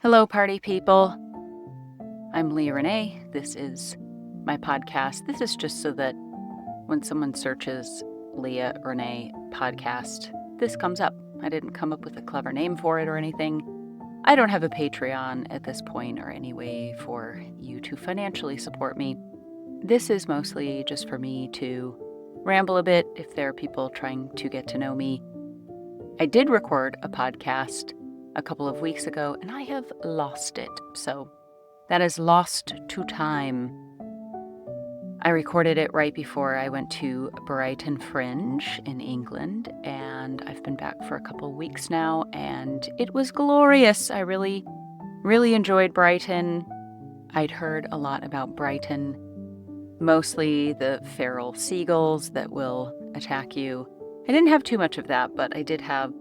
Hello, party people. I'm Leah Renee. This is my podcast. This is just so that when someone searches Leah Renee podcast, this comes up. I didn't come up with a clever name for it or anything. I don't have a Patreon at this point or any way for you to financially support me. This is mostly just for me to ramble a bit if there are people trying to get to know me. I did record a podcast a couple of weeks ago, and I have lost it. So that is lost to time. I recorded it right before I went to Brighton Fringe in England, and I've been back for a couple of weeks now, and it was glorious. I really, really enjoyed Brighton. I'd heard a lot about Brighton, mostly the feral seagulls that will attack you. I didn't have too much of that, but I did have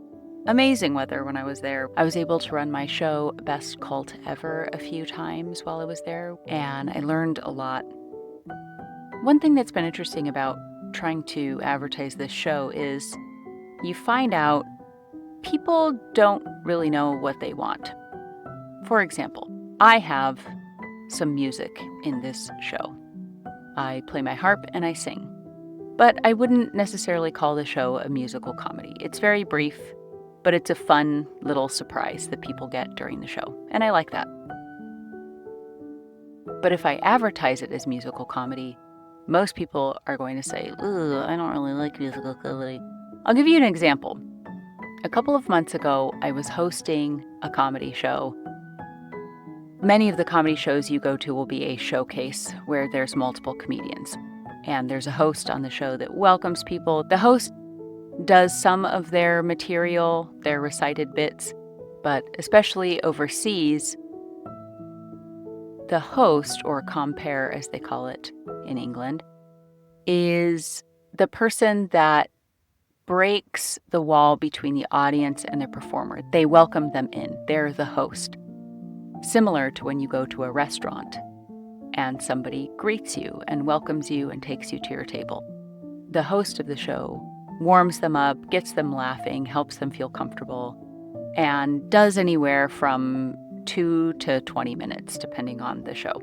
amazing weather when I was there. I was able to run my show, Best Cult Ever, a few times while I was there, and I learned a lot. One thing that's been interesting about trying to advertise this show is you find out people don't really know what they want. For example, I have some music in this show. I play my harp and I sing, but I wouldn't necessarily call the show a musical comedy. It's very brief, but it's a fun little surprise that people get during the show, and I like that. But if I advertise it as musical comedy, most people are going to say, "Ugh, I don't really like musical comedy." I'll give you an example. A couple of months ago, I was hosting a comedy show. Many of the comedy shows you go to will be a showcase where there's multiple comedians, and there's a host on the show that welcomes people. The host does some of their material, their recited bits, but especially overseas, the host, or compere as they call it in England, is the person that breaks the wall between the audience and the performer. They welcome them in. They're the host. Similar to when you go to a restaurant and somebody greets you and welcomes you and takes you to your table. The host of the show warms them up, gets them laughing, helps them feel comfortable, and does anywhere from 2 to 20 minutes, depending on the show.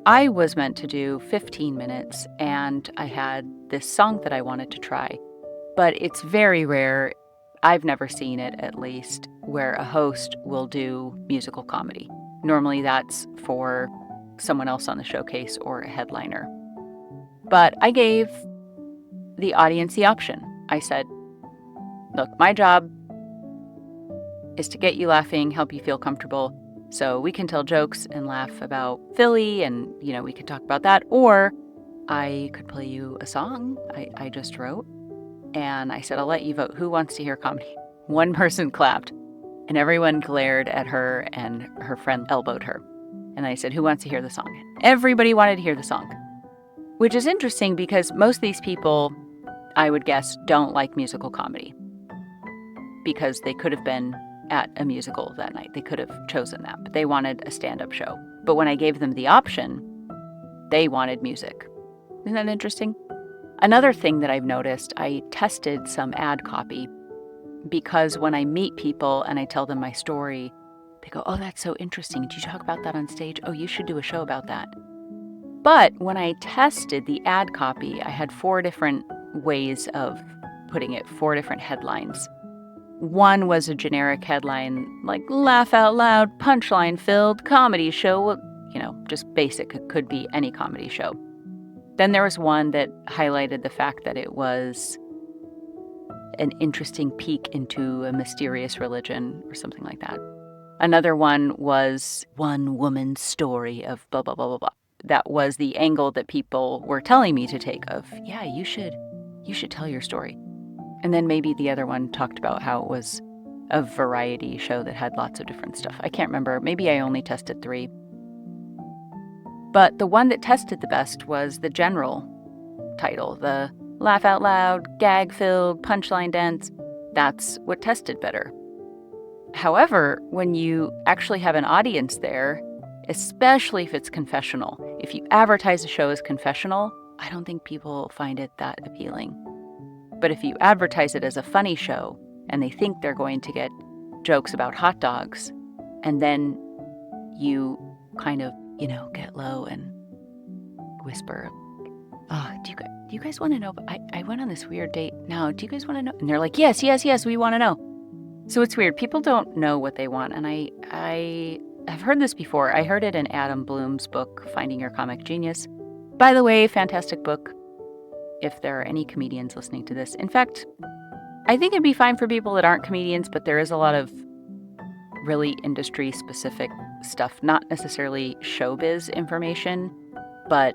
I was meant to do 15 minutes, and I had this song that I wanted to try, but it's very rare, I've never seen it at least, where a host will do musical comedy. Normally that's for someone else on the showcase or a headliner. But I gave the audience the option. I said, look, my job is to get you laughing, help you feel comfortable, so we can tell jokes and laugh about Philly and, we could talk about that, or I could play you a song I just wrote. And I said, I'll let you vote. Who wants to hear comedy? One person clapped, and everyone glared at her, and her friend elbowed her. And I said, who wants to hear the song? Everybody wanted to hear the song. Which is interesting because most of these people, I would guess, don't like musical comedy because they could have been at a musical that night. They could have chosen that, but they wanted a stand-up show. But when I gave them the option, they wanted music. Isn't that interesting? Another thing that I've noticed, I tested some ad copy because when I meet people and I tell them my story, they go, oh, that's so interesting. Did you talk about that on stage? Oh, you should do a show about that. But when I tested the ad copy, I had 4 different ways of putting it, 4 different headlines. One was a generic headline, like laugh out loud, punchline filled comedy show, just basic. It could be any comedy show. Then there was one that highlighted the fact that it was an interesting peek into a mysterious religion or something like that. Another one was one woman's story of blah, blah, blah, blah, blah. That was the angle that people were telling me to take of, yeah, you should tell your story. And then maybe the other one talked about how it was a variety show that had lots of different stuff. I can't remember. Maybe I only tested 3. But the one that tested the best was the general title, the laugh out loud, gag-filled, punchline dense. That's what tested better. However, when you actually have an audience there, especially if it's confessional, if you advertise a show as confessional, I don't think people find it that appealing. But if you advertise it as a funny show and they think they're going to get jokes about hot dogs, and then you kind of, get low and whisper, "Oh, do you guys want to know? I went on this weird date. Now, do you guys want to know?" And they're like, "Yes, yes, yes, we want to know." So it's weird. People don't know what they want. And I have heard this before. I heard it in Adam Bloom's book, Finding Your Comic Genius. By the way, fantastic book, if there are any comedians listening to this. In fact, I think it'd be fine for people that aren't comedians, but there is a lot of really industry-specific stuff, not necessarily showbiz information, but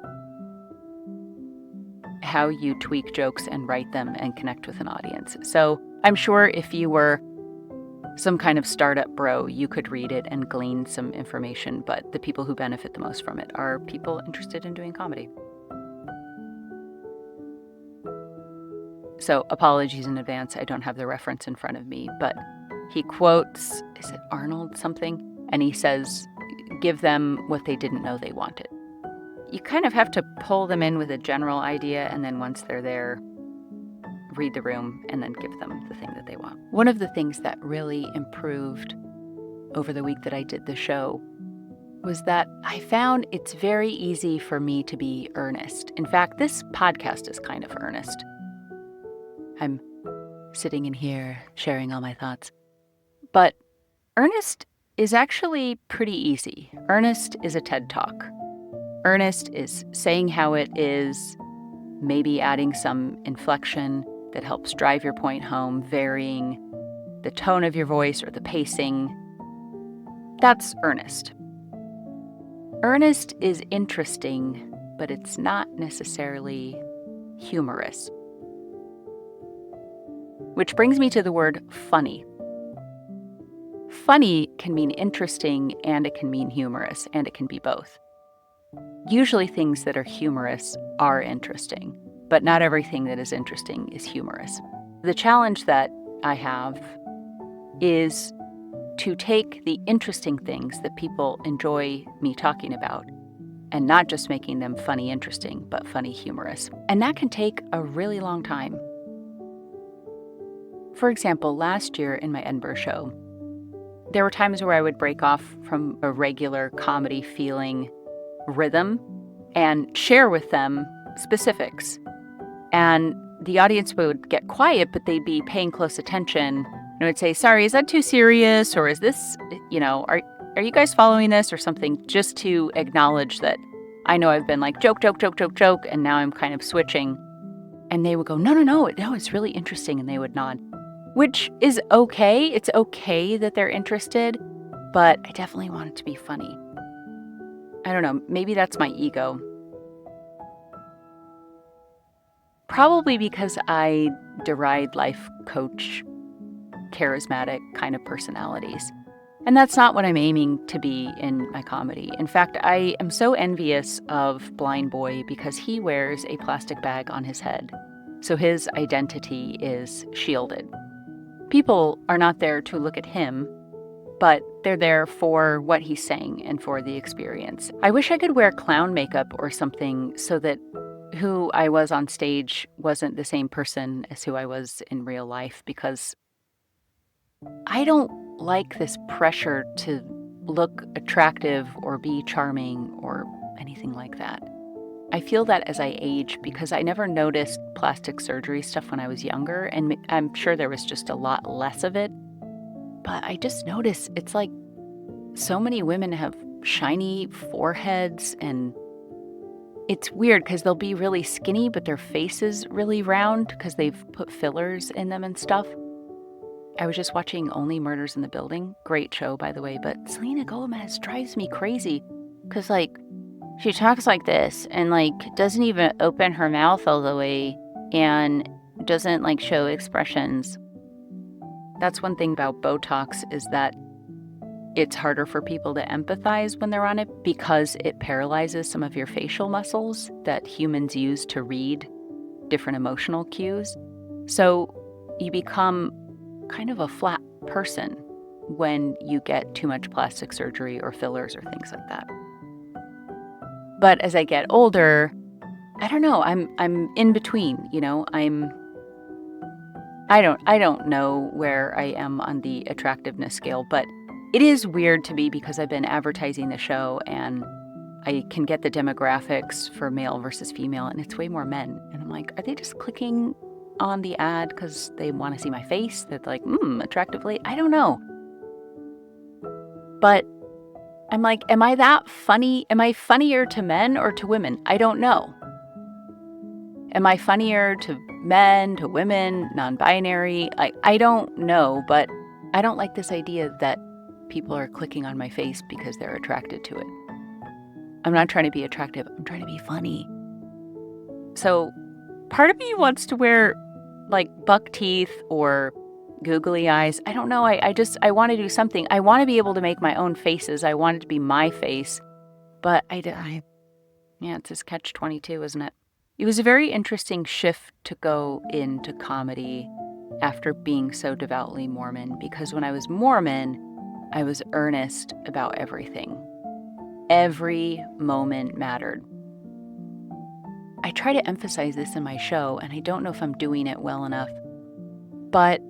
how you tweak jokes and write them and connect with an audience. So I'm sure if you were some kind of startup bro, you could read it and glean some information, but the people who benefit the most from it are people interested in doing comedy. So apologies in advance, I don't have the reference in front of me, but he quotes, is it Arnold something? And he says, "Give them what they didn't know they wanted." You kind of have to pull them in with a general idea, and then once they're there, read the room and then give them the thing that they want. One of the things that really improved over the week that I did the show was that I found it's very easy for me to be earnest. In fact, this podcast is kind of earnest. I'm sitting in here sharing all my thoughts. But earnest is actually pretty easy. Earnest is a TED Talk. Earnest is saying how it is, maybe adding some inflection that helps drive your point home, varying the tone of your voice or the pacing. That's earnest. Earnest is interesting, but it's not necessarily humorous. Which brings me to the word funny. Funny can mean interesting, and it can mean humorous, and it can be both. Usually things that are humorous are interesting, but not everything that is interesting is humorous. The challenge that I have is to take the interesting things that people enjoy me talking about and not just making them funny interesting, but funny humorous. And that can take a really long time. For example, last year in my Edinburgh show, there were times where I would break off from a regular comedy feeling rhythm and share with them specifics. And the audience would get quiet, but they'd be paying close attention. And I would say, "Sorry, is that too serious? Or is this, are you guys following this?" or something, just to acknowledge that I know I've been like, joke, joke, joke, joke, joke, and now I'm kind of switching. And they would go, no, it's really interesting. And they would nod, which is okay. It's okay that they're interested, but I definitely want it to be funny. I don't know, maybe that's my ego. Probably because I deride life coach, charismatic kind of personalities. And that's not what I'm aiming to be in my comedy. In fact, I am so envious of Blind Boy because he wears a plastic bag on his head. So his identity is shielded. People are not there to look at him, but they're there for what he's saying and for the experience. I wish I could wear clown makeup or something so that who I was on stage wasn't the same person as who I was in real life, because I don't like this pressure to look attractive or be charming or anything like that. I feel that as I age because I never noticed plastic surgery stuff when I was younger, and I'm sure there was just a lot less of it. But I just notice it's like so many women have shiny foreheads, and it's weird because they'll be really skinny, but their face is really round because they've put fillers in them and stuff. I was just watching Only Murders in the Building. Great show, by the way, but Selena Gomez drives me crazy because, she talks like this and, doesn't even open her mouth all the way and doesn't, show expressions. That's one thing about Botox, is that it's harder for people to empathize when they're on it because it paralyzes some of your facial muscles that humans use to read different emotional cues. So you become kind of a flat person when you get too much plastic surgery or fillers or things like that. But as I get I'm in between, I'm I don't know where I am on the attractiveness scale, but it is weird to me because I've been advertising the show and I can get the demographics for male versus female, and it's way more men. And I'm like, are they just clicking on the ad because they want to see my face? That's like, attractively? I don't know. But I'm like, am I that funny? Am I funnier to men or to women? I don't know. Am I funnier to men, to women, non-binary? I don't know, but I don't like this idea that people are clicking on my face because they're attracted to it. I'm not trying to be attractive. I'm trying to be funny. So part of me wants to wear like buck teeth or googly eyes. I don't know. I want to do something. I want to be able to make my own faces. I want it to be my face. But yeah, it's this catch-22, isn't it? It was a very interesting shift to go into comedy after being so devoutly Mormon, because when I was Mormon, I was earnest about everything. Every moment mattered. I try to emphasize this in my show, and I don't know if I'm doing it well enough, but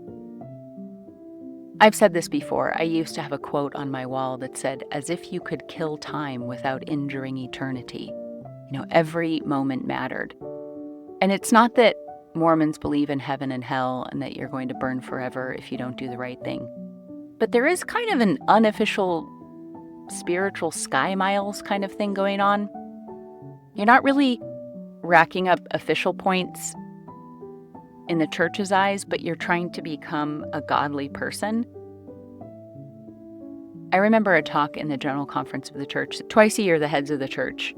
I've said this before. I used to have a quote on my wall that said, "As if you could kill time without injuring eternity." Every moment mattered. And it's not that Mormons believe in heaven and hell and that you're going to burn forever if you don't do the right thing. But there is kind of an unofficial spiritual sky miles kind of thing going on. You're not really racking up official points in the church's eyes, but you're trying to become a godly person. I remember a talk in the General Conference of the Church. Twice a year, the heads of the church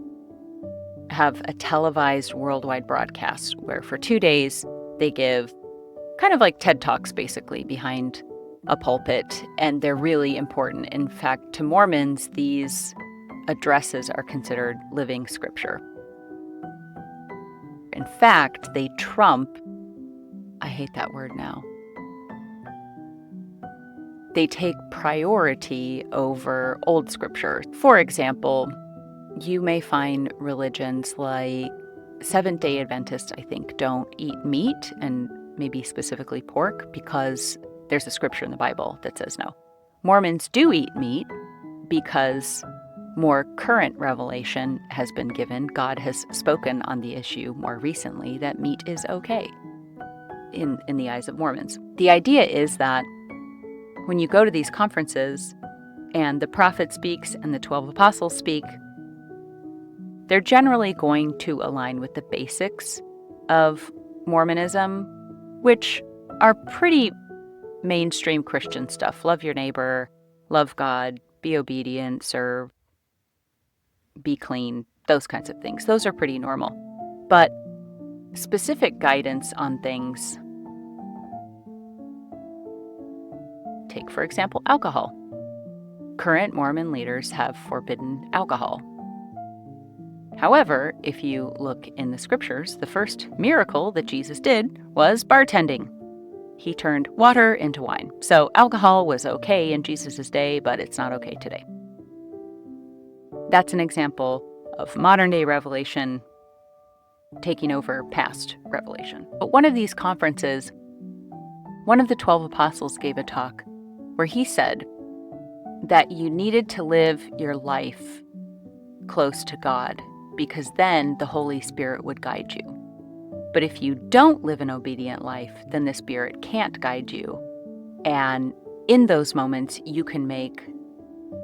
have a televised worldwide broadcast where for 2 days they give kind of like TED Talks basically behind a pulpit, and they're really important. In fact, to Mormons, these addresses are considered living scripture. In fact, they trump, I hate that word now, they take priority over old scripture. For example, you may find religions like Seventh-day Adventists, I think, don't eat meat, and maybe specifically pork, because there's a scripture in the Bible that says no. Mormons do eat meat because more current revelation has been given. God has spoken on the issue more recently that meat is okay in the eyes of Mormons. The idea is that when you go to these conferences and the prophet speaks and the 12 apostles speak, they're generally going to align with the basics of Mormonism, which are pretty mainstream Christian stuff. Love your neighbor, love God, be obedient, serve, be clean, those kinds of things. Those are pretty normal. But specific guidance on things, take, for example, alcohol. Current Mormon leaders have forbidden alcohol. However, if you look in the scriptures, the first miracle that Jesus did was bartending. He turned water into wine. So alcohol was okay in Jesus' day, but it's not okay today. That's an example of modern-day revelation taking over past revelation. But one of these conferences, one of the 12 apostles gave a talk where he said that you needed to live your life close to God, because then the Holy Spirit would guide you. But if you don't live an obedient life, then the Spirit can't guide you. And in those moments, you can make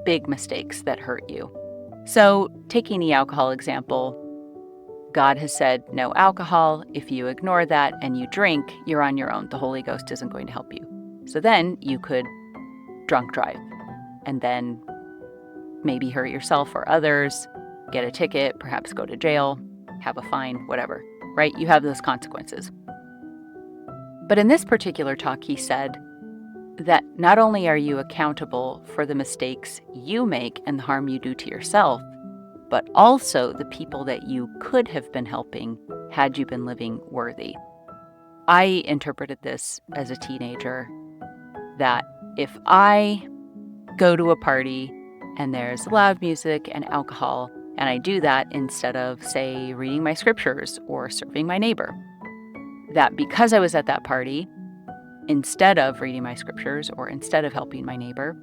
big mistakes that hurt you. So, taking the alcohol example, God has said no alcohol. If you ignore that and you drink, you're on your own. The Holy Ghost isn't going to help you. So then you could drunk drive and then maybe hurt yourself or others, get a ticket, perhaps go to jail, have a fine, whatever, right? You have those consequences. But in this particular talk, he said that not only are you accountable for the mistakes you make and the harm you do to yourself, but also the people that you could have been helping had you been living worthy. I interpreted this as a teenager that if I go to a party and there's loud music and alcohol, and I do that instead of, say, reading my scriptures or serving my neighbor, that because I was at that party, instead of reading my scriptures or instead of helping my neighbor,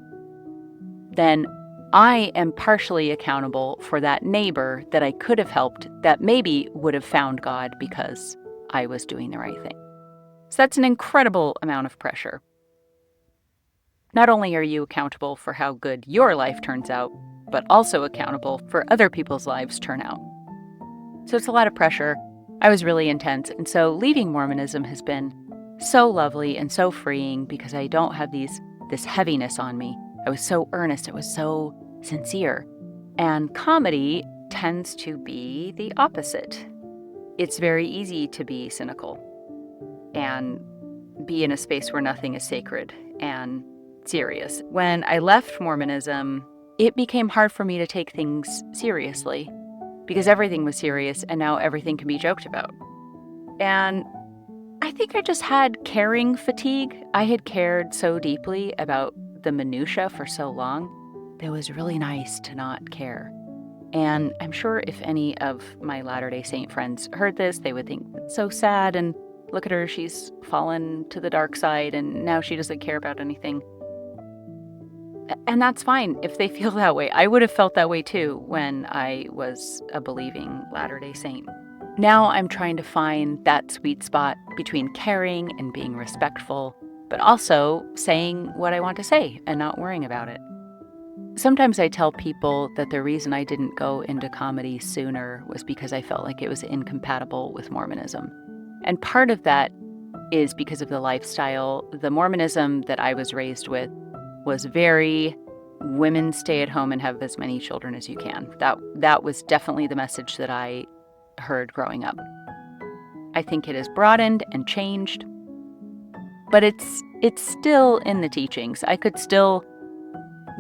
then I am partially accountable for that neighbor that I could have helped that maybe would have found God because I was doing the right thing. So that's an incredible amount of pressure. Not only are you accountable for how good your life turns out, but also accountable for other people's lives turn out. So it's a lot of pressure. I was really intense. And so leaving Mormonism has been so lovely and so freeing because I don't have this heaviness on me. I was so earnest. It was so sincere. And comedy tends to be the opposite. It's very easy to be cynical and be in a space where nothing is sacred and serious. When I left Mormonism, it became hard for me to take things seriously because everything was serious and now everything can be joked about. And I think I just had caring fatigue. I had cared so deeply about the minutia for so long that it was really nice to not care. And I'm sure if any of my Latter-day Saint friends heard this, they would think, it's so sad, and look at her, she's fallen to the dark side, and now she doesn't care about anything. And that's fine if they feel that way. I would have felt that way too when I was a believing Latter-day Saint. Now I'm trying to find that sweet spot between caring and being respectful, but also saying what I want to say and not worrying about it. Sometimes I tell people that the reason I didn't go into comedy sooner was because I felt like it was incompatible with Mormonism. And part of that is because of the lifestyle. The Mormonism that I was raised with was very women stay at home and have as many children as you can. That was definitely the message that I heard growing up. I think it has broadened and changed, but it's still in the teachings. I could still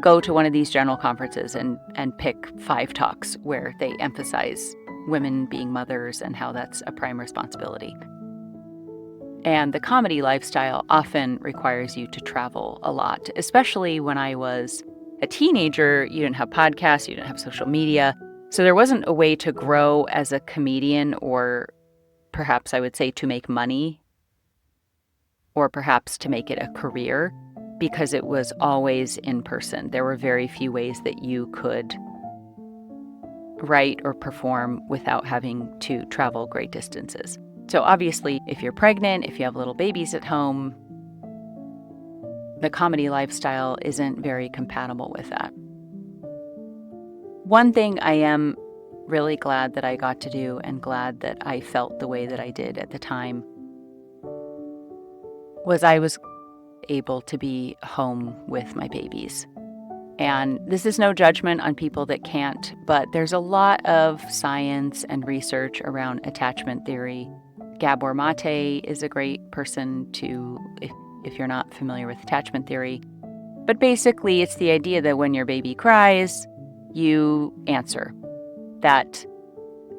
go to one of these general conferences and pick 5 talks where they emphasize women being mothers and how that's a prime responsibility. And the comedy lifestyle often requires you to travel a lot, especially when I was a teenager. You didn't have podcasts, you didn't have social media. So there wasn't a way to grow as a comedian, or perhaps I would say to make money, or perhaps to make it a career, because it was always in person. There were very few ways that you could write or perform without having to travel great distances. So obviously, if you're pregnant, if you have little babies at home, the comedy lifestyle isn't very compatible with that. One thing I am really glad that I got to do, and glad that I felt the way that I did at the time, was I was able to be home with my babies. And this is no judgment on people that can't, but there's a lot of science and research around attachment theory. Gabor Mate is a great person to, if you're not familiar with attachment theory. But basically, it's the idea that when your baby cries, you answer. That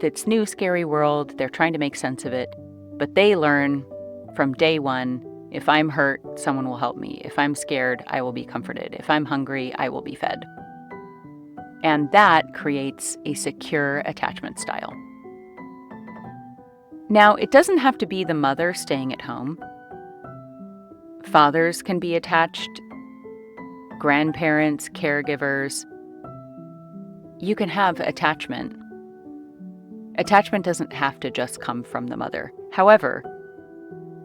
it's new, scary world, they're trying to make sense of it, but they learn from day one, if I'm hurt, someone will help me. If I'm scared, I will be comforted. If I'm hungry, I will be fed. And that creates a secure attachment style. Now, it doesn't have to be the mother staying at home. Fathers can be attached, grandparents, caregivers. You can have attachment. Attachment doesn't have to just come from the mother. However,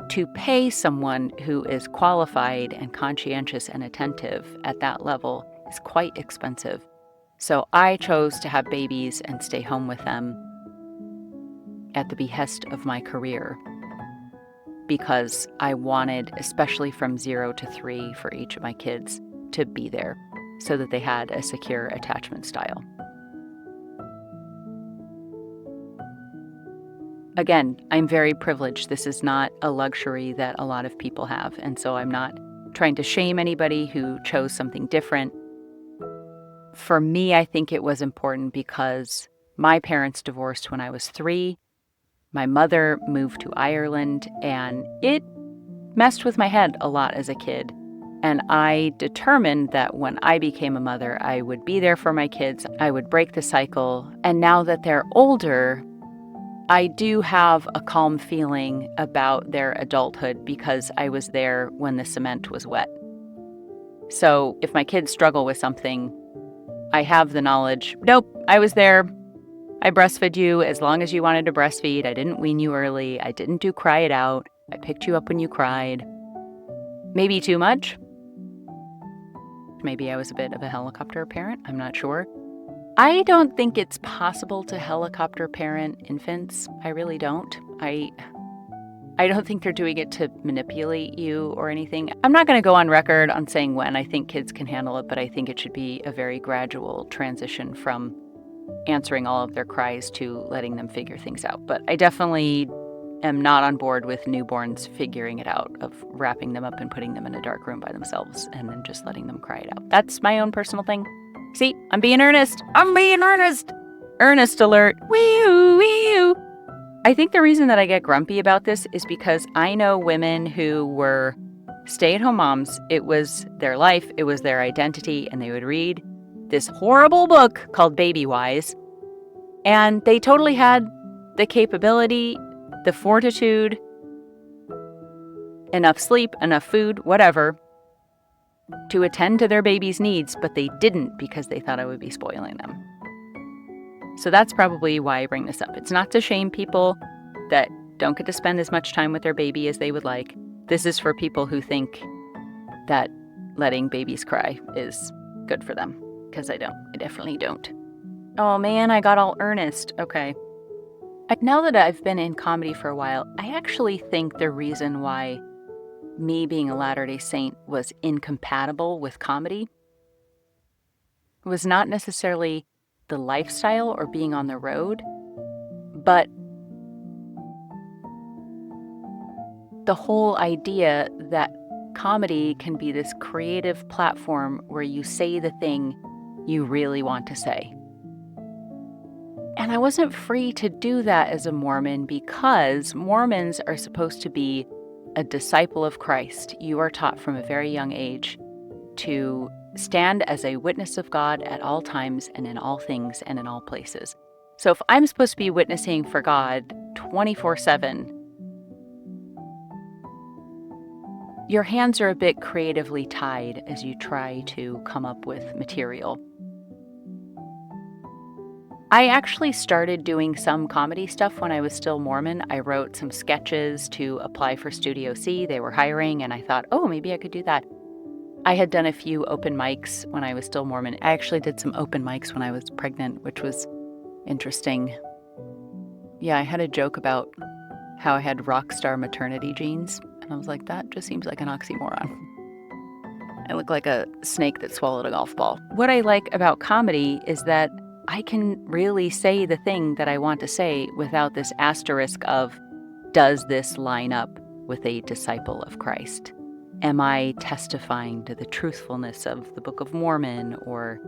to pay someone who is qualified and conscientious and attentive at that level is quite expensive. So I chose to have babies and stay home with them at the behest of my career, because I wanted, especially from 0 to 3 for each of my kids, to be there so that they had a secure attachment style. Again, I'm very privileged. This is not a luxury that a lot of people have, and so I'm not trying to shame anybody who chose something different. For me, I think it was important because my parents divorced when I was 3. My mother moved to Ireland, and it messed with my head a lot as a kid. And I determined that when I became a mother, I would be there for my kids. I would break the cycle. And now that they're older, I do have a calm feeling about their adulthood because I was there when the cement was wet. So if my kids struggle with something, I have the knowledge, nope, I was there. I breastfed you as long as you wanted to breastfeed. I didn't wean you early. I didn't do cry it out. I picked you up when you cried. Maybe too much. Maybe I was a bit of a helicopter parent. I'm not sure. I don't think it's possible to helicopter parent infants. I really don't. I don't think they're doing it to manipulate you or anything. I'm not going to go on record on saying when I think kids can handle it, but I think it should be a very gradual transition from answering all of their cries to letting them figure things out. But I definitely am not on board with newborns figuring it out, of wrapping them up and putting them in a dark room by themselves and then just letting them cry it out. That's my own personal thing. See, I'm being earnest. I'm being earnest. Earnest alert. Wee-oo, wee-oo. I think the reason that I get grumpy about this is because I know women who were stay-at-home moms. It was their life. It was their identity. And they would read this horrible book called Babywise. And they totally had the capability, the fortitude, enough sleep, enough food, whatever, to attend to their baby's needs, but they didn't because they thought I would be spoiling them. So that's probably why I bring this up. It's not to shame people that don't get to spend as much time with their baby as they would like. This is for people who think that letting babies cry is good for them, because I don't. I definitely don't. Oh man, I got all earnest. Okay. Now that I've been in comedy for a while, I actually think the reason why me being a Latter-day Saint was incompatible with comedy was not necessarily the lifestyle or being on the road, but the whole idea that comedy can be this creative platform where you say the thing you really want to say. And I wasn't free to do that as a Mormon because Mormons are supposed to be a disciple of Christ. You are taught from a very young age to stand as a witness of God at all times and in all things and in all places. So if I'm supposed to be witnessing for God 24/7, your hands are a bit creatively tied as you try to come up with material. I actually started doing some comedy stuff when I was still Mormon. I wrote some sketches to apply for Studio C. They were hiring, and I thought, oh, maybe I could do that. I had done a few open mics when I was still Mormon. I actually did some open mics when I was pregnant, which was interesting. Yeah, I had a joke about how I had rock star maternity genes, and I was like, that just seems like an oxymoron. I look like a snake that swallowed a golf ball. What I like about comedy is that I can really say the thing that I want to say without this asterisk of, does this line up with a disciple of Christ? Am I testifying to the truthfulness of the Book of Mormon or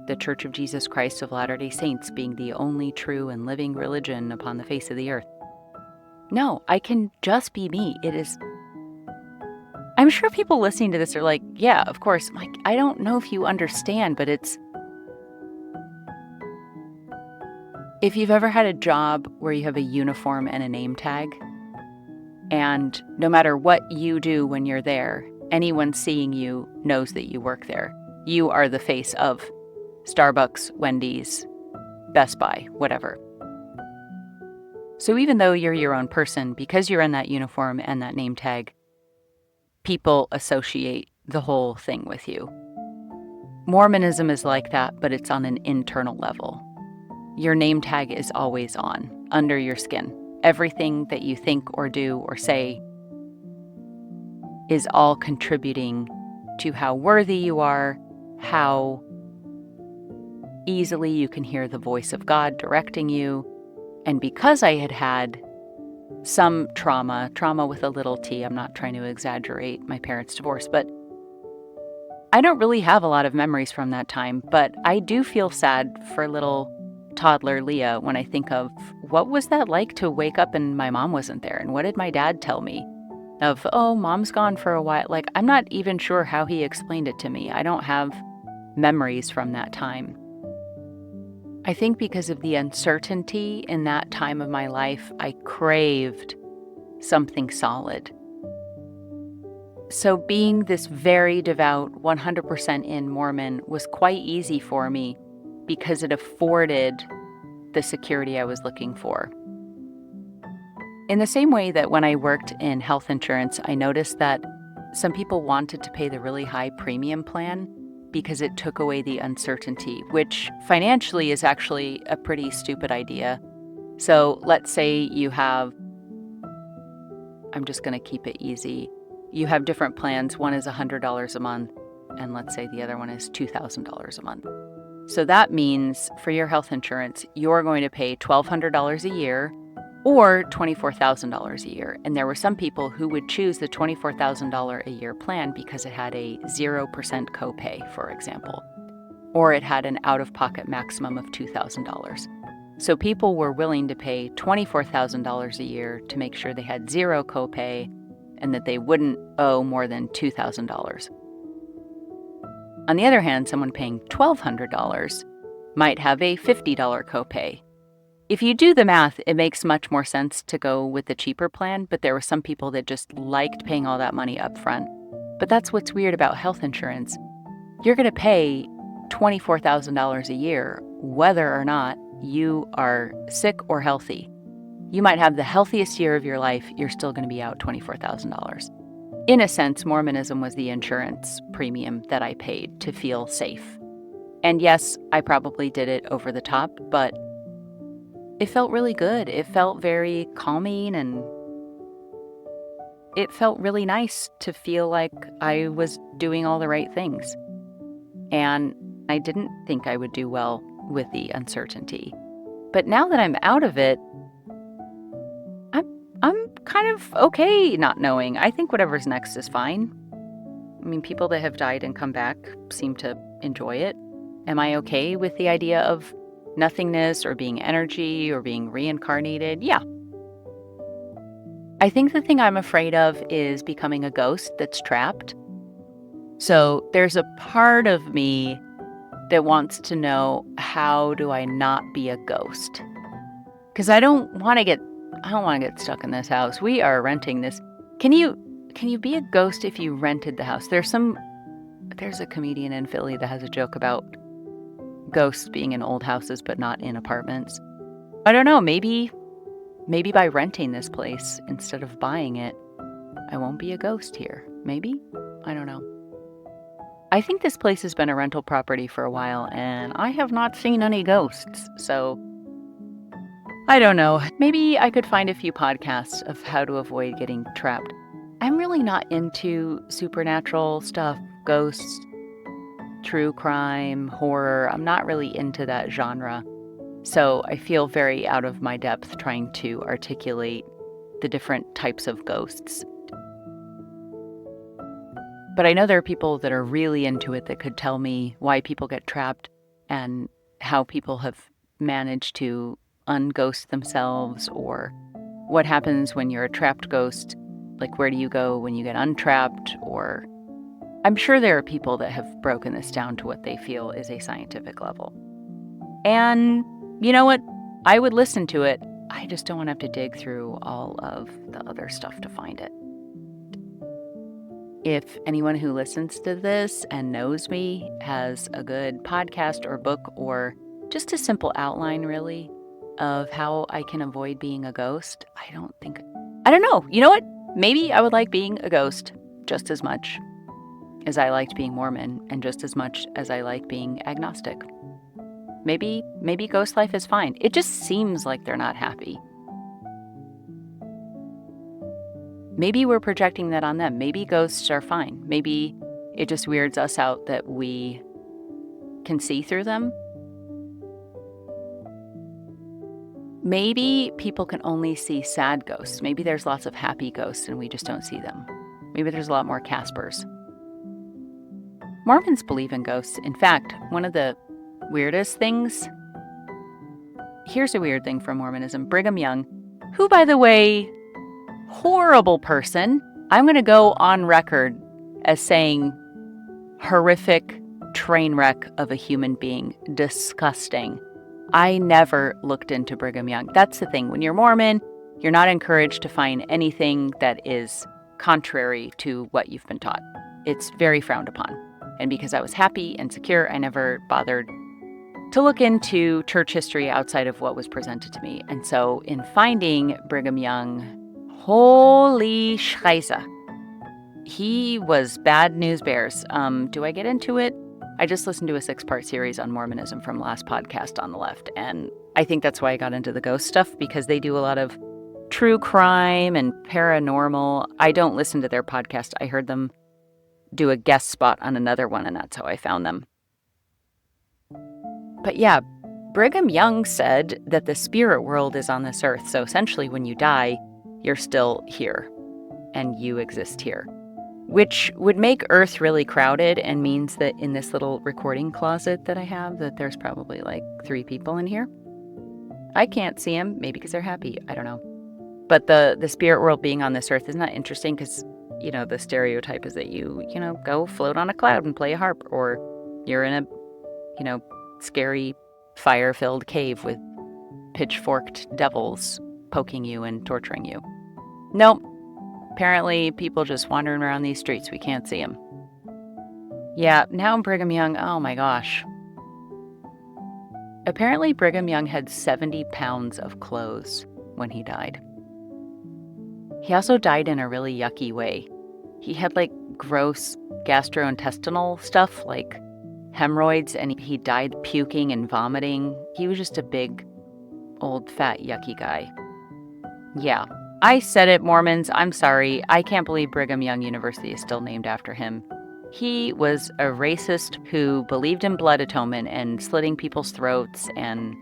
the Church of Jesus Christ of Latter-day Saints being the only true and living religion upon the face of the earth? No, I can just be me. It is. I'm sure people listening to this are like, yeah, of course. I'm like, I don't know if you understand, but it's. If you've ever had a job where you have a uniform and a name tag, and no matter what you do when you're there, anyone seeing you knows that you work there. You are the face of Starbucks, Wendy's, Best Buy, whatever. So even though you're your own person, because you're in that uniform and that name tag, people associate the whole thing with you. Mormonism is like that, but it's on an internal level. Your name tag is always on, under your skin. Everything that you think or do or say is all contributing to how worthy you are, how easily you can hear the voice of God directing you. And because I had had some trauma with a little t, I'm not trying to exaggerate my parents' divorce, but I don't really have a lot of memories from that time, but I do feel sad for little toddler Leah when I think of what was that like to wake up and my mom wasn't there, and what did my dad tell me of, oh, mom's gone for a while. Like, I'm not even sure how he explained it to me. I don't have memories from that time. I think because of the uncertainty in that time of my life, I craved something solid. So being this very devout, 100% in Mormon was quite easy for me because it afforded the security I was looking for. In the same way that when I worked in health insurance, I noticed that some people wanted to pay the really high premium plan because it took away the uncertainty, which financially is actually a pretty stupid idea. So let's say you have, I'm just going to keep it easy. You have different plans. One is $100 a month, and let's say the other one is $2,000 a month. So that means for your health insurance, you're going to pay $1,200 a year or $24,000 a year. And there were some people who would choose the $24,000 a year plan because it had a 0% copay, for example, or it had an out-of-pocket maximum of $2,000. So people were willing to pay $24,000 a year to make sure they had zero copay and that they wouldn't owe more than $2,000. On the other hand, someone paying $1,200 might have a $50 copay. If you do the math, it makes much more sense to go with the cheaper plan, but there were some people that just liked paying all that money up front. But that's what's weird about health insurance. You're going to pay $24,000 a year, whether or not you are sick or healthy. You might have the healthiest year of your life, you're still going to be out $24,000. In a sense, Mormonism was the insurance premium that I paid to feel safe. And yes, I probably did it over the top, but it felt really good. It felt very calming, and it felt really nice to feel like I was doing all the right things. And I didn't think I would do well with the uncertainty. But now that I'm out of it, I'm kind of okay not knowing. I think whatever's next is fine. I mean, people that have died and come back seem to enjoy it. Am I okay with the idea of nothingness or being energy or being reincarnated? Yeah. I think the thing I'm afraid of is becoming a ghost that's trapped. So there's a part of me that wants to know, how do I not be a ghost? Because I don't want to get stuck in this house. We are renting this. Can you be a ghost if you rented the house? There's a comedian in Philly that has a joke about ghosts being in old houses but not in apartments. I don't know, maybe by renting this place instead of buying it, I won't be a ghost here. Maybe? I don't know. I think this place has been a rental property for a while, and I have not seen any ghosts, so I don't know. Maybe I could find a few podcasts of how to avoid getting trapped. I'm really not into supernatural stuff, ghosts, true crime, horror. I'm not really into that genre. So I feel very out of my depth trying to articulate the different types of ghosts. But I know there are people that are really into it that could tell me why people get trapped and how people have managed to unghost themselves, or what happens when you're a trapped ghost. Like, where do you go when you get untrapped? Or I'm sure there are people that have broken this down to what they feel is a scientific level. And you know what? I would listen to it. I just don't want to have to dig through all of the other stuff to find it. If anyone who listens to this and knows me has a good podcast or book or just a simple outline, really, of how I can avoid being a ghost, I don't know. You know what? Maybe I would like being a ghost just as much as I liked being Mormon, and just as much as I like being agnostic. Maybe ghost life is fine. It just seems like they're not happy. Maybe we're projecting that on them. Maybe ghosts are fine. Maybe it just weirds us out that we can see through them. Maybe people can only see sad ghosts. Maybe there's lots of happy ghosts and we just don't see them. Maybe there's a lot more Caspers. Mormons believe in ghosts. In fact, one of the weirdest things, here's a weird thing from Mormonism. Brigham Young, who, by the way, horrible person. I'm going to go on record as saying horrific train wreck of a human being. Disgusting. I never looked into Brigham Young. That's the thing. When you're Mormon, you're not encouraged to find anything that is contrary to what you've been taught. It's very frowned upon. And because I was happy and secure, I never bothered to look into church history outside of what was presented to me. And so in finding Brigham Young, holy scheiße, he was bad news bears. Do I get into it? I just listened to a 6-part series on Mormonism from last podcast on the left, and I think that's why I got into the ghost stuff, because they do a lot of true crime and paranormal. I don't listen to their podcast. I heard them do a guest spot on another one, and that's how I found them. But yeah, Brigham Young said that the spirit world is on this earth, so essentially when you die, you're still here, and you exist here. Which would make Earth really crowded and means that in this little recording closet that I have, that there's probably like 3 people in here. I can't see them, maybe because they're happy, I don't know. But the spirit world being on this earth isn't that interesting? Because, the stereotype is that you go float on a cloud and play a harp, or you're in a, scary fire-filled cave with pitchforked devils poking you and torturing you. Nope. Apparently, people just wandering around these streets. We can't see them. Yeah, now Brigham Young, oh my gosh. Apparently, Brigham Young had 70 pounds of clothes when he died. He also died in a really yucky way. He had gross gastrointestinal stuff like hemorrhoids, and he died puking and vomiting. He was just a big, old, fat, yucky guy. Yeah. I said it, Mormons. I'm sorry. I can't believe Brigham Young University is still named after him. He was a racist who believed in blood atonement and slitting people's throats and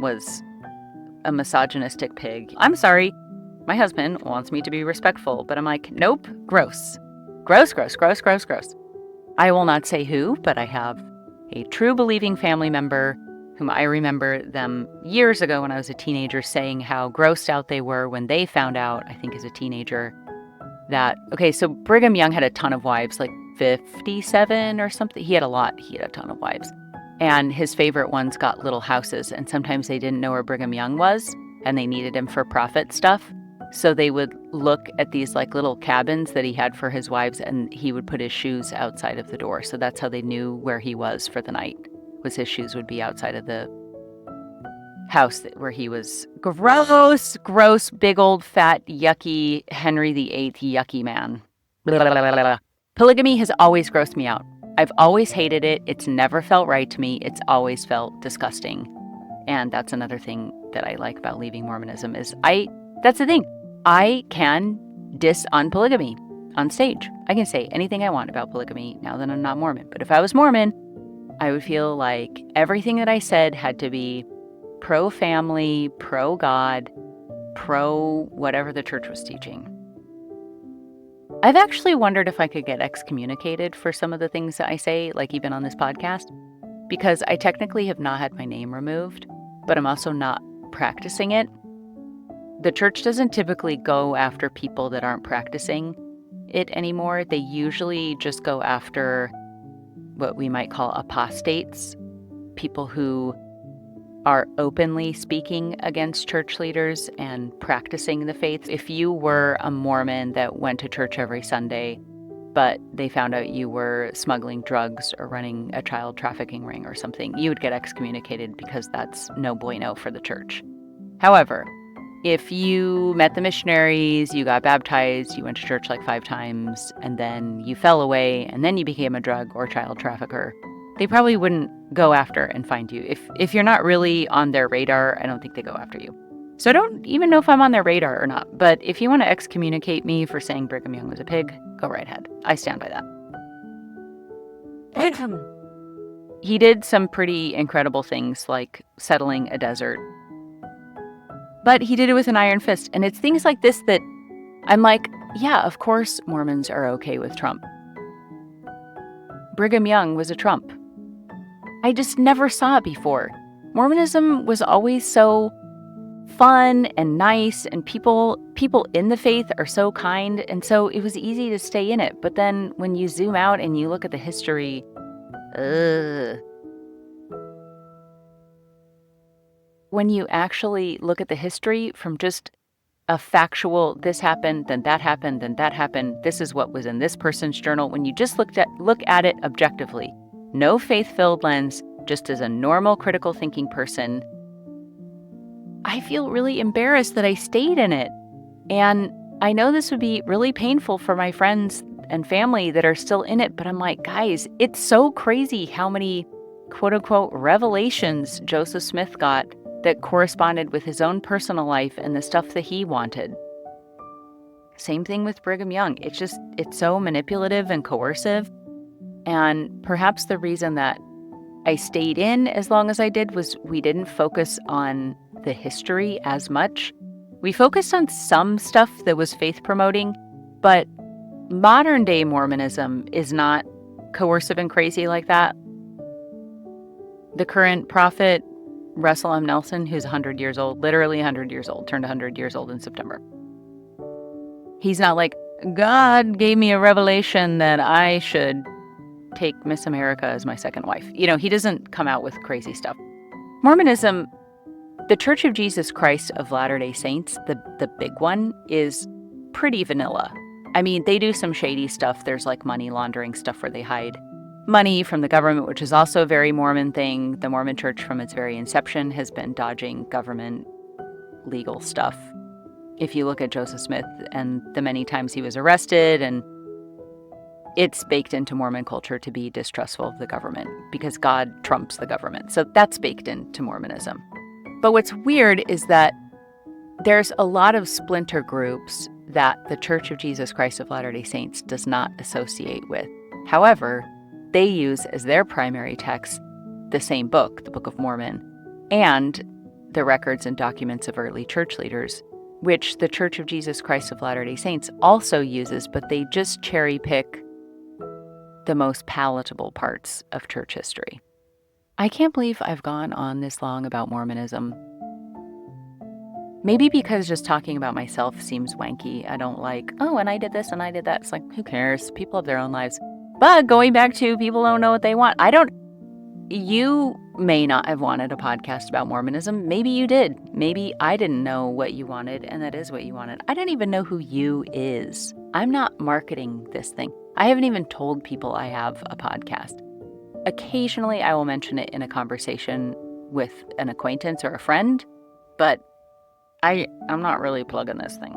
was a misogynistic pig. I'm sorry. My husband wants me to be respectful, but I'm like, nope, gross. Gross, gross, gross, gross, gross. I will not say who, but I have a true believing family member whom I remember them years ago when I was a teenager saying how grossed out they were when they found out, I think as a teenager, that, so Brigham Young had a ton of wives, 57 or something. He had a lot. He had a ton of wives. And his favorite ones got little houses, and sometimes they didn't know where Brigham Young was, and they needed him for profit stuff. So they would look at these little cabins that he had for his wives, and he would put his shoes outside of the door. So that's how they knew where he was for the night. Was his shoes would be outside of the house where he was. Gross, big old fat, yucky, Henry VIII yucky man. Blah, blah, blah, blah. Polygamy has always grossed me out. I've always hated it. It's never felt right to me. It's always felt disgusting. And that's another thing that I like about leaving Mormonism is that's the thing. I can diss on polygamy on stage. I can say anything I want about polygamy now that I'm not Mormon. But if I was Mormon, I would feel like everything that I said had to be pro-family, pro-God, pro-whatever the church was teaching. I've actually wondered if I could get excommunicated for some of the things that I say, even on this podcast, because I technically have not had my name removed, but I'm also not practicing it. The church doesn't typically go after people that aren't practicing it anymore. They usually just go after what we might call apostates, people who are openly speaking against church leaders and practicing the faith. If you were a Mormon that went to church every Sunday, but they found out you were smuggling drugs or running a child trafficking ring or something, you would get excommunicated because that's no bueno for the church. However, if you met the missionaries, you got baptized, you went to church 5 times, and then you fell away, and then you became a drug or child trafficker, they probably wouldn't go after and find you. If you're not really on their radar, I don't think they go after you. So I don't even know if I'm on their radar or not, but if you want to excommunicate me for saying Brigham Young was a pig, go right ahead. I stand by that. He did some pretty incredible things like settling a desert. But he did it with an iron fist. And it's things like this that I'm like, yeah, of course Mormons are okay with Trump. Brigham Young was a Trump. I just never saw it before. Mormonism was always so fun and nice, and people in the faith are so kind, and so it was easy to stay in it. But then when you zoom out and you look at the history, when you actually look at the history from just a factual, this happened, then that happened, then that happened, this is what was in this person's journal, when you just look at it objectively, no faith-filled lens, just as a normal critical thinking person, I feel really embarrassed that I stayed in it. And I know this would be really painful for my friends and family that are still in it, but I'm like, guys, it's so crazy how many quote-unquote revelations Joseph Smith got that corresponded with his own personal life and the stuff that he wanted. Same thing with Brigham Young. It's so manipulative and coercive. And perhaps the reason that I stayed in as long as I did was we didn't focus on the history as much. We focused on some stuff that was faith-promoting, but modern-day Mormonism is not coercive and crazy like that. The current prophet, Russell M. Nelson, who's 100 years old, literally 100 years old, turned 100 years old in September. He's not like, God gave me a revelation that I should take Miss America as my second wife. He doesn't come out with crazy stuff. Mormonism, the Church of Jesus Christ of Latter-day Saints, the big one, is pretty vanilla. I mean, they do some shady stuff. There's like money laundering stuff where they hide money from the government, which is also a very Mormon thing. The Mormon Church from its very inception has been dodging government legal stuff. If you look at Joseph Smith and the many times he was arrested, and it's baked into Mormon culture to be distrustful of the government because God trumps the government. So that's baked into Mormonism. But what's weird is that there's a lot of splinter groups that the Church of Jesus Christ of Latter-day Saints does not associate with. However, they use as their primary text the same book, the Book of Mormon, and the records and documents of early church leaders, which the Church of Jesus Christ of Latter-day Saints also uses, but they just cherry pick the most palatable parts of church history. I can't believe I've gone on this long about Mormonism. Maybe because just talking about myself seems wanky. I don't like, oh, and I did this and I did that. It's like, who cares? People have their own lives. But going back to people don't know what they want. You may not have wanted a podcast about Mormonism. Maybe you did. Maybe I didn't know what you wanted, and that is what you wanted. I don't even know who you is. I'm not marketing this thing. I haven't even told people I have a podcast. Occasionally, I will mention it in a conversation with an acquaintance or a friend, but I'm not really plugging this thing.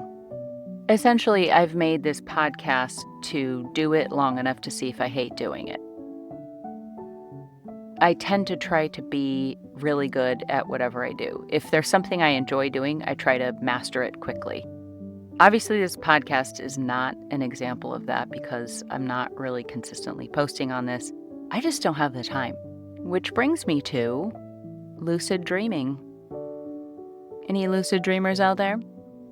Essentially, I've made this podcast to do it long enough to see if I hate doing it. I tend to try to be really good at whatever I do. If there's something I enjoy doing, I try to master it quickly. Obviously, this podcast is not an example of that because I'm not really consistently posting on this. I just don't have the time. Which brings me to lucid dreaming. Any lucid dreamers out there?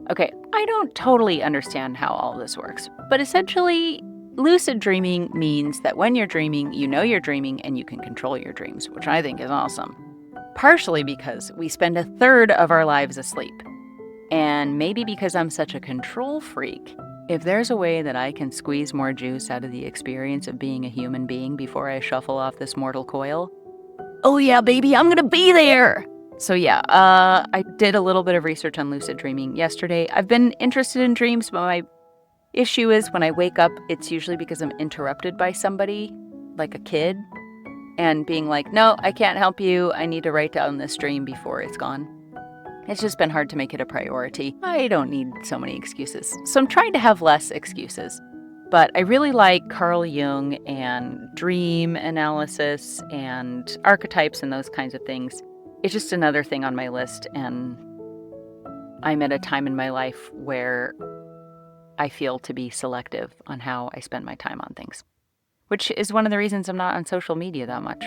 Okay, I don't totally understand how all this works, but essentially, lucid dreaming means that when you're dreaming, you know you're dreaming and you can control your dreams, which I think is awesome. Partially because we spend a third of our lives asleep. And maybe because I'm such a control freak, if there's a way that I can squeeze more juice out of the experience of being a human being before I shuffle off this mortal coil, oh yeah, baby, I'm gonna be there! So yeah, I did a little bit of research on lucid dreaming yesterday. I've been interested in dreams, but my issue is when I wake up, it's usually because I'm interrupted by somebody, like a kid, and being like, no, I can't help you. I need to write down this dream before it's gone. It's just been hard to make it a priority. I don't need so many excuses. So I'm trying to have less excuses. But I really like Carl Jung and dream analysis and archetypes and those kinds of things. It's just another thing on my list, and I'm at a time in my life where I feel to be selective on how I spend my time on things, which is one of the reasons I'm not on social media that much.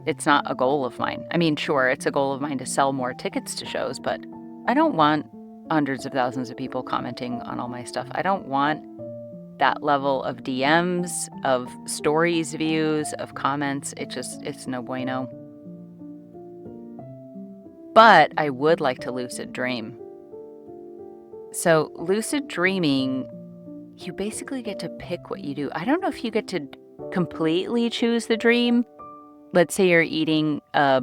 It's not a goal of mine. I mean, sure, it's a goal of mine to sell more tickets to shows, but I don't want hundreds of thousands of people commenting on all my stuff. I don't want that level of DMs, of stories, views, of comments. It's no bueno. But I would like to lucid dream. So lucid dreaming, you basically get to pick what you do. I don't know if you get to completely choose the dream. Let's say you're eating a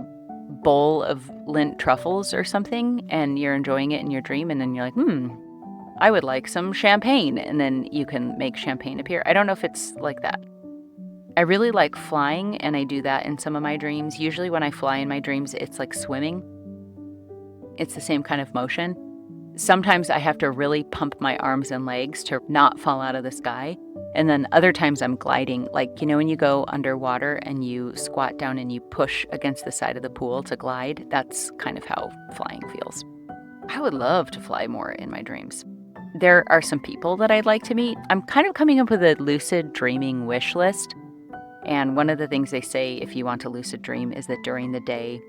bowl of Lindt truffles or something, and you're enjoying it in your dream, and then you're like, I would like some champagne, and then you can make champagne appear. I don't know if it's like that. I really like flying, and I do that in some of my dreams. Usually when I fly in my dreams, it's like swimming. It's the same kind of motion. Sometimes I have to really pump my arms and legs to not fall out of the sky. And then other times I'm gliding, like, when you go underwater and you squat down and you push against the side of the pool to glide, that's kind of how flying feels. I would love to fly more in my dreams. There are some people that I'd like to meet. I'm kind of coming up with a lucid dreaming wish list. And one of the things they say if you want to lucid dream is that during the day,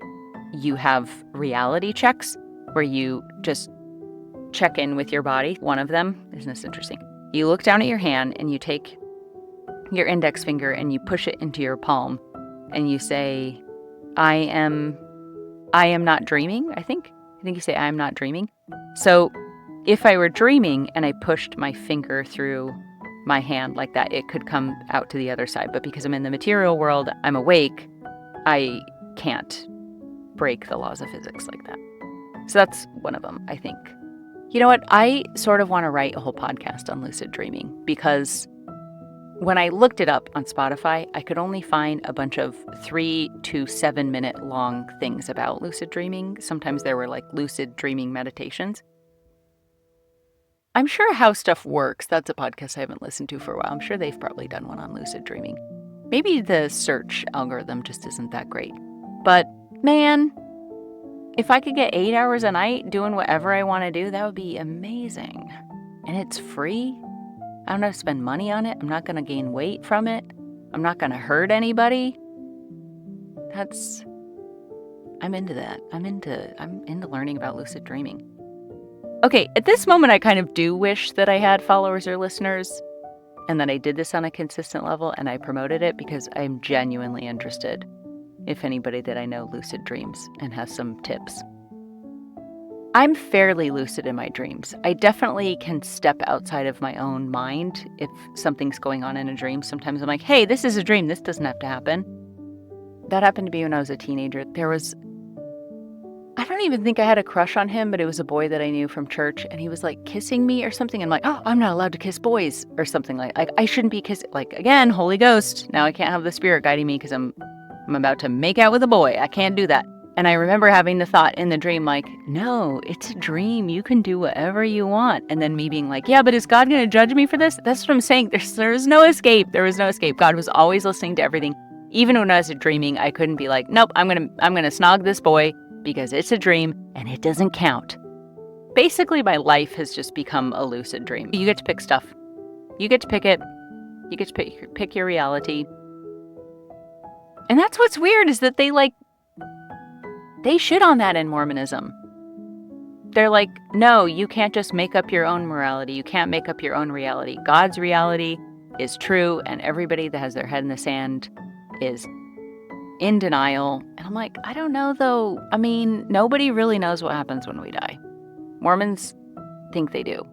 you have reality checks where you just check in with your body. One of them, isn't this interesting? You look down at your hand and you take your index finger and you push it into your palm and you say, I am not dreaming, I think you say, I am not dreaming. So if I were dreaming and I pushed my finger through my hand like that, it could come out to the other side. But because I'm in the material world, I'm awake, I can't break the laws of physics like that. So that's one of them, I think. You know what? I sort of want to write a whole podcast on lucid dreaming because when I looked it up on Spotify, I could only find a bunch of 3 to 7 minute long things about lucid dreaming. Sometimes there were like lucid dreaming meditations. I'm sure How Stuff Works. That's a podcast I haven't listened to for a while. I'm sure they've probably done one on lucid dreaming. Maybe the search algorithm just isn't that great. But man, if I could get 8 hours a night doing whatever I want to do, that would be amazing. And it's free. I don't have to spend money on it. I'm not going to gain weight from it. I'm not going to hurt anybody. I'm into that. I'm into learning about lucid dreaming. Okay, at this moment, I kind of do wish that I had followers or listeners and that I did this on a consistent level and I promoted it because I'm genuinely interested if anybody that I know lucid dreams and has some tips. I'm fairly lucid in my dreams. I definitely can step outside of my own mind if something's going on in a dream. Sometimes I'm like, hey, this is a dream. This doesn't have to happen. That happened to me when I was a teenager. I don't even think I had a crush on him, but it was a boy that I knew from church, and he was like kissing me or something. And I'm like, oh, I'm not allowed to kiss boys or something like I shouldn't be kissing. Like, again, Holy Ghost. Now I can't have the Spirit guiding me because I'm about to make out with a boy. I can't do that. And I remember having the thought in the dream, like, no, it's a dream. You can do whatever you want. And then me being like, yeah, but is God going to judge me for this? That's what I'm saying. There was no escape. There was no escape. God was always listening to everything. Even when I was dreaming, I couldn't be like, nope, I'm gonna snog this boy because it's a dream and it doesn't count. Basically, my life has just become a lucid dream. You get to pick stuff. You get to pick it. You get to pick your reality. And that's what's weird is that they shit on that in Mormonism. They're like, no, you can't just make up your own morality. You can't make up your own reality. God's reality is true, and everybody that has their head in the sand is in denial. And I'm like, I don't know, though. I mean, nobody really knows what happens when we die. Mormons think they do.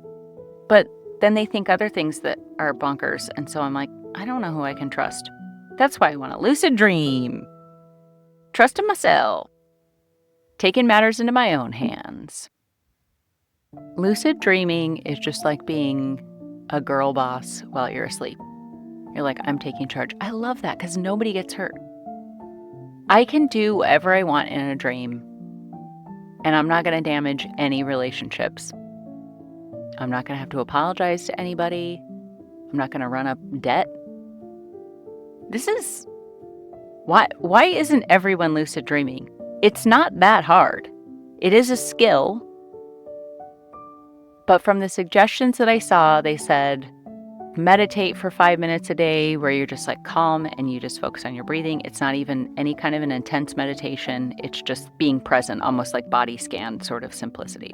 But then they think other things that are bonkers. And so I'm like, I don't know who I can trust. That's why I want a lucid dream. Trust in myself. Taking matters into my own hands. Lucid dreaming is just like being a girl boss while you're asleep. You're like, I'm taking charge. I love that because nobody gets hurt. I can do whatever I want in a dream, and I'm not going to damage any relationships. I'm not going to have to apologize to anybody. I'm not going to run up debt. This is... Why isn't everyone lucid dreaming? It's not that hard. It is a skill. But from the suggestions that I saw, they said, meditate for 5 minutes a day where you're just like calm and you just focus on your breathing. It's not even any kind of an intense meditation. It's just being present, almost like body scan sort of simplicity.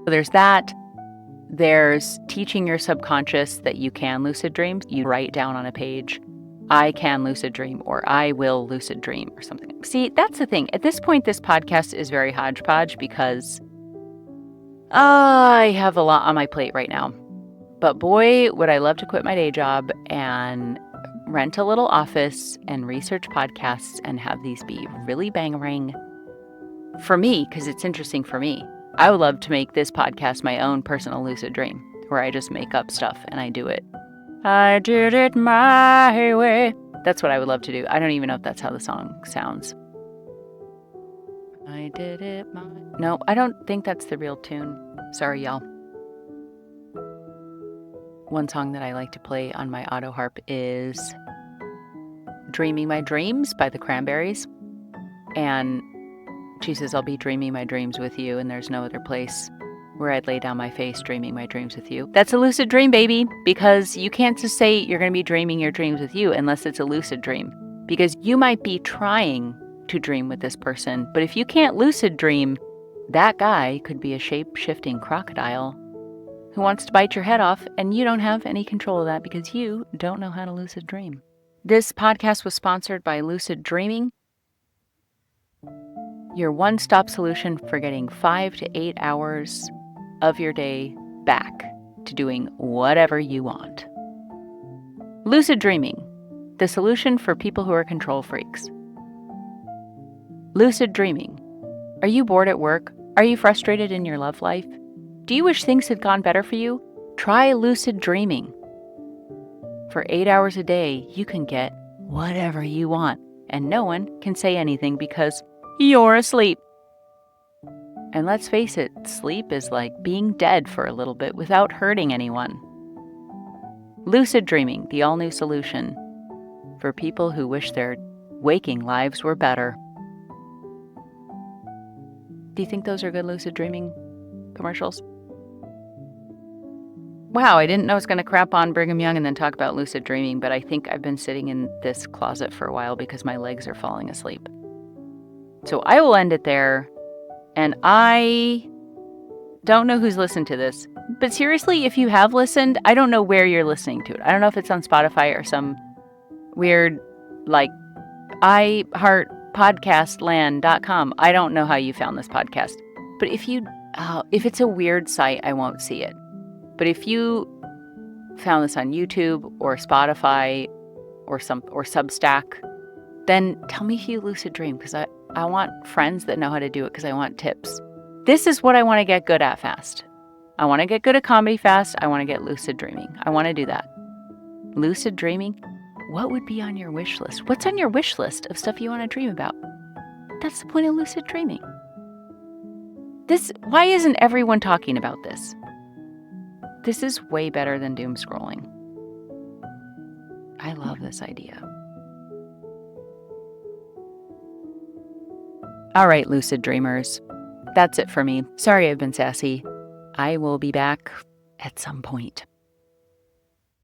So there's that. There's teaching your subconscious that you can lucid dream. You write down on a page, I can lucid dream, or I will lucid dream, or something. See, that's the thing. At this point, this podcast is very hodgepodge because I have a lot on my plate right now. But boy, would I love to quit my day job and rent a little office and research podcasts and have these be really bangering for me, because it's interesting for me. I would love to make this podcast my own personal lucid dream, where I just make up stuff and I do it. I did it my way. That's what I would love to do. I don't even know if that's how the song sounds. I did it my... No, I don't think that's the real tune. Sorry, y'all. One song that I like to play on my auto harp is Dreaming My Dreams by the Cranberries. And she says, I'll be dreaming my dreams with you, and there's no other place where I'd lay down my face dreaming my dreams with you. That's a lucid dream, baby, because you can't just say you're going to be dreaming your dreams with you unless it's a lucid dream, because you might be trying to dream with this person, but if you can't lucid dream, that guy could be a shape-shifting crocodile who wants to bite your head off, and you don't have any control of that because you don't know how to lucid dream. This podcast was sponsored by Lucid Dreaming, your one-stop solution for getting 5 to 8 hours of your day back to doing whatever you want. Lucid Dreaming, the solution for people who are control freaks. Lucid Dreaming. Are you bored at work? Are you frustrated in your love life? Do you wish things had gone better for you? Try lucid dreaming. For 8 hours a day, you can get whatever you want, and no one can say anything because you're asleep. And let's face it, sleep is like being dead for a little bit without hurting anyone. Lucid dreaming, the all-new solution for people who wish their waking lives were better. Do you think those are good lucid dreaming commercials? Wow, I didn't know I was going to crap on Brigham Young and then talk about lucid dreaming, but I think I've been sitting in this closet for a while because my legs are falling asleep. So I will end it there, and I don't know who's listened to this, but seriously, if you have listened, I don't know where you're listening to it. I don't know if it's on Spotify or some weird, like, iHeartPodcastLand.com. I don't know how you found this podcast, but if it's a weird site, I won't see it. But if you found this on YouTube or Spotify or Substack, then tell me if you lucid dream, because I want friends that know how to do it, because I want tips. This is what I want to get good at fast. I want to get good at comedy fast. I want to get lucid dreaming. I want to do that. Lucid dreaming? What would be on your wish list? What's on your wish list of stuff you want to dream about? That's the point of lucid dreaming. Why isn't everyone talking about this? This is way better than doom scrolling. I love this idea. All right, lucid dreamers. That's it for me. Sorry I've been sassy. I will be back at some point.